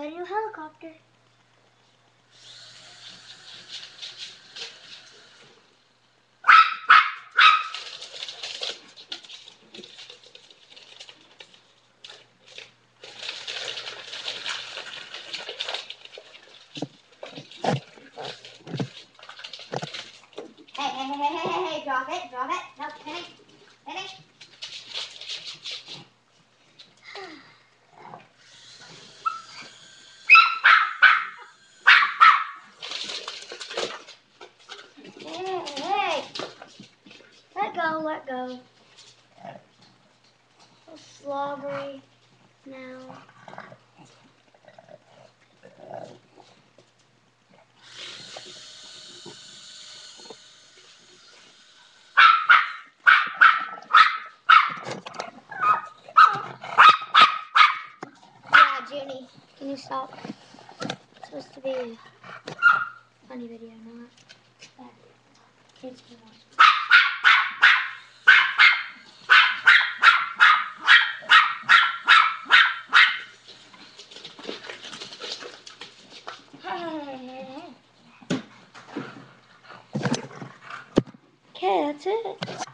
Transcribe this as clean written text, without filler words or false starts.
my new helicopter. Hey, drop it. No, Penny. Hey. Let go. So slobbery now. Junie, can you stop? It's supposed to be a funny video, not that. Kids can watch. Okay, that's it.